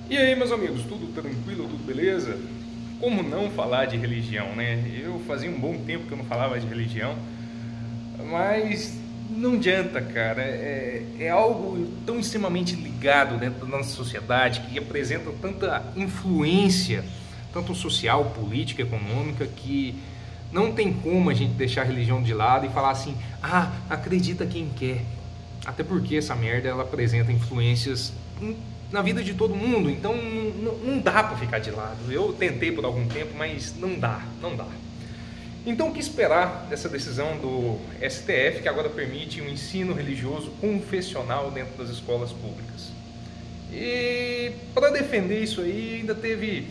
E aí, meus amigos, tudo tranquilo, tudo beleza? Como não falar de religião, né? Eu fazia um bom tempo que eu não falava de religião, mas não adianta, cara. É algo tão extremamente ligado dentro da nossa sociedade, que apresenta tanta influência, tanto social, política, econômica, que não tem como a gente deixar a religião de lado e falar assim, acredita quem quer. Até porque essa merda, ela apresenta influências na vida de todo mundo, então não dá para ficar de lado. Eu tentei por algum tempo, mas não dá. Então, o que esperar dessa decisão do STF, que agora permite um ensino religioso confessional dentro das escolas públicas? E para defender isso aí, ainda teve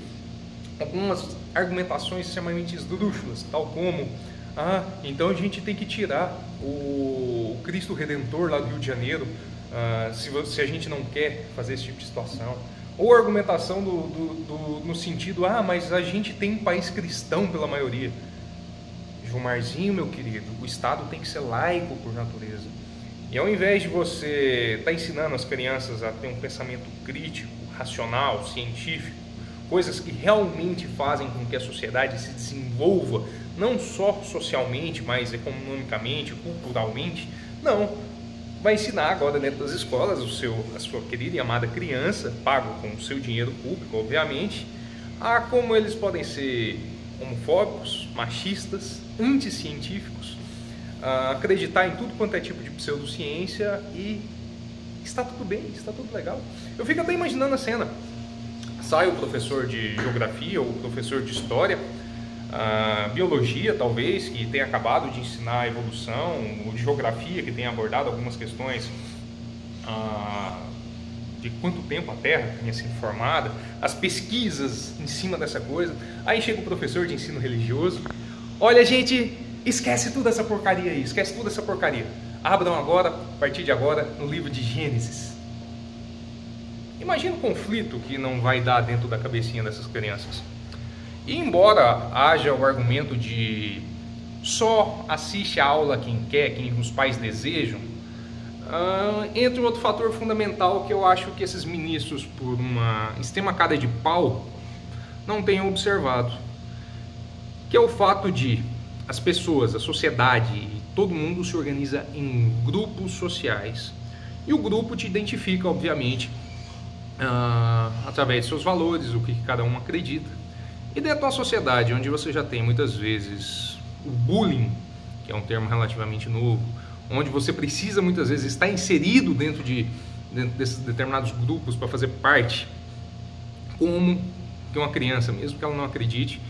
algumas argumentações extremamente esdrúxulas, tal como então a gente tem que tirar o Cristo Redentor lá do Rio de Janeiro, se a gente não quer fazer esse tipo de situação. Ou a argumentação no sentido, mas a gente tem um país cristão pela maioria. Gilmarzinho, meu querido, o Estado tem que ser laico por natureza. E ao invés de você estar ensinando as crianças a ter um pensamento crítico, racional, científico, coisas que realmente fazem com que a sociedade se desenvolva, não só socialmente, mas economicamente, culturalmente, não. Vai ensinar agora dentro das escolas a sua querida e amada criança, pago com o seu dinheiro público, obviamente, a como eles podem ser homofóbicos, machistas, anticientíficos, acreditar em tudo quanto é tipo de pseudociência, e está tudo bem, está tudo legal. Eu fico até imaginando a cena. Sai o professor de geografia ou o professor de história, biologia talvez, que tenha acabado de ensinar a evolução, ou de geografia, que tenha abordado algumas questões de quanto tempo a Terra tinha sido formada, as pesquisas em cima dessa coisa. Aí chega o professor de ensino religioso: olha, gente, esquece toda essa porcaria aí, esquece toda essa porcaria. Abram agora, a partir de agora, no livro de Gênesis. Imagina o conflito que não vai dar dentro da cabecinha dessas crianças. E embora haja o argumento de só assiste a aula quem quer, quem os pais desejam, entra um outro fator fundamental que eu acho que esses ministros, por uma extrema cara de pau, não tenham observado, que é o fato de as pessoas, a sociedade, todo mundo se organiza em grupos sociais, e o grupo te identifica, obviamente, através de seus valores, o que cada um acredita. E dentro de uma sociedade onde você já tem muitas vezes o bullying, que é um termo relativamente novo, onde você precisa muitas vezes estar inserido dentro desses determinados grupos para fazer parte, como que uma criança, mesmo que ela não acredite,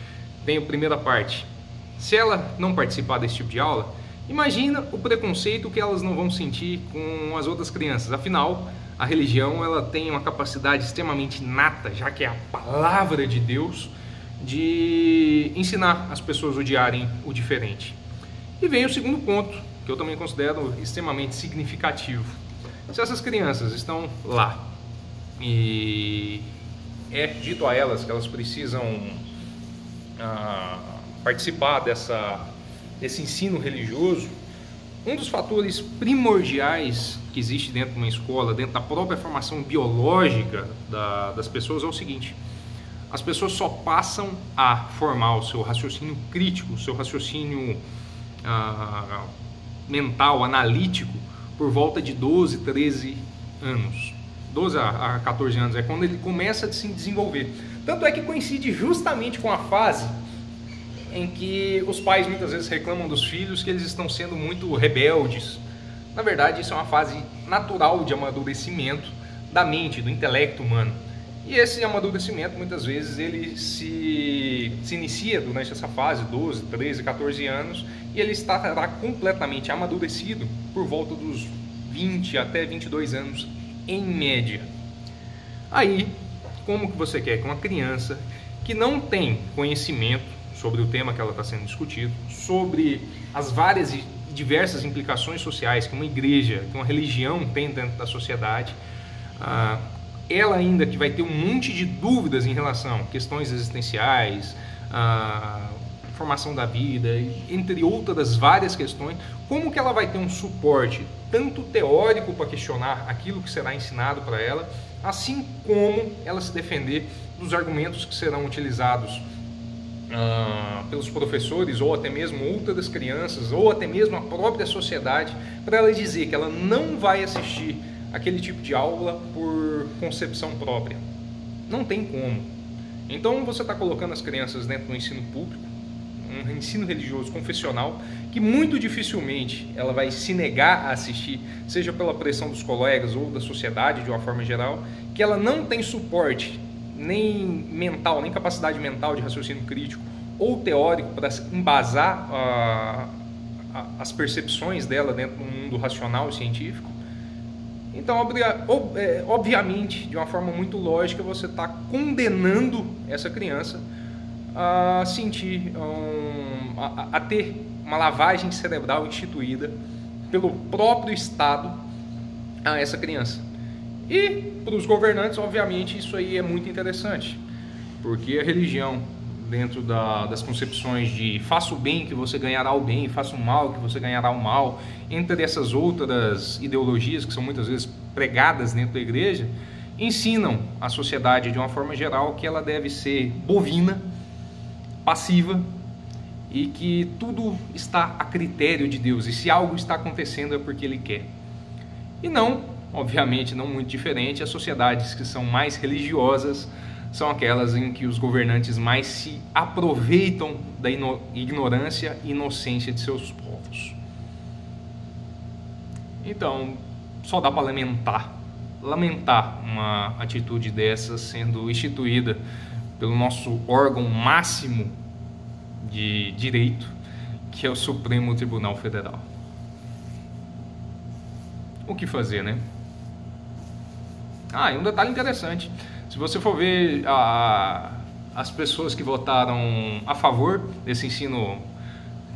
tem a primeira parte. Se ela não participar desse tipo de aula, imagina o preconceito que elas não vão sentir com as outras crianças. Afinal, a religião, ela tem uma capacidade extremamente inata, já que é a palavra de Deus, de ensinar as pessoas a odiarem o diferente. E vem o segundo ponto, que eu também considero extremamente significativo. Se essas crianças estão lá e é dito a elas que elas precisam participar desse ensino religioso, um dos fatores primordiais que existe dentro de uma escola, dentro da própria formação biológica das pessoas, é o seguinte: as pessoas só passam a formar o seu raciocínio crítico, o seu raciocínio mental, analítico, por volta de 12, 13 anos. 12 a 14 anos é quando ele começa a se desenvolver. Tanto é que coincide justamente com a fase em que os pais muitas vezes reclamam dos filhos que eles estão sendo muito rebeldes. Na verdade, isso é uma fase natural de amadurecimento da mente, do intelecto humano. E esse amadurecimento, muitas vezes, ele se inicia durante essa fase, 12, 13, 14 anos, e ele estará completamente amadurecido por volta dos 20 até 22 anos, em média. Aí, como que você quer que uma criança que não tem conhecimento sobre o tema que ela está sendo discutido, sobre as várias e diversas implicações sociais que uma igreja, que uma religião tem dentro da sociedade, ela ainda que vai ter um monte de dúvidas em relação a questões existenciais, formação da vida, entre outras várias questões, como que ela vai ter um suporte tanto teórico para questionar aquilo que será ensinado para ela, assim como ela se defender dos argumentos que serão utilizados pelos professores, ou até mesmo outras crianças, ou até mesmo a própria sociedade, para ela dizer que ela não vai assistir aquele tipo de aula por concepção própria. Não tem como. Então você está colocando as crianças dentro do ensino público, um ensino religioso confessional, que muito dificilmente ela vai se negar a assistir, seja pela pressão dos colegas ou da sociedade de uma forma geral, que ela não tem suporte nem mental, nem capacidade mental de raciocínio crítico ou teórico para embasar as percepções dela dentro do mundo racional e científico. Então, obviamente, de uma forma muito lógica, você está condenando essa criança a sentir, a ter uma lavagem cerebral instituída pelo próprio Estado a essa criança. E para os governantes, obviamente, isso aí é muito interessante, porque a religião, dentro das concepções de faça o bem que você ganhará o bem, faça o mal que você ganhará o mal, entre essas outras ideologias que são muitas vezes pregadas dentro da igreja, ensinam a sociedade de uma forma geral que ela deve ser bovina, passiva, e que tudo está a critério de Deus, e se algo está acontecendo é porque Ele quer. E não, obviamente, não muito diferente, as sociedades que são mais religiosas são aquelas em que os governantes mais se aproveitam da ignorância e inocência de seus povos. Então, só dá para lamentar uma atitude dessa sendo instituída pelo nosso órgão máximo de direito, que é o Supremo Tribunal Federal. O que fazer, né? E um detalhe interessante, se você for ver as pessoas que votaram a favor desse ensino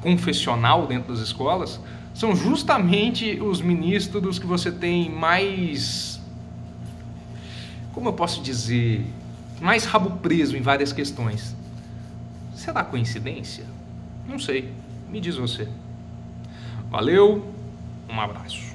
confessional dentro das escolas, são justamente os ministros que você tem mais, como eu posso dizer, mais rabo preso em várias questões. Será coincidência? Não sei, me diz você. Valeu, um abraço.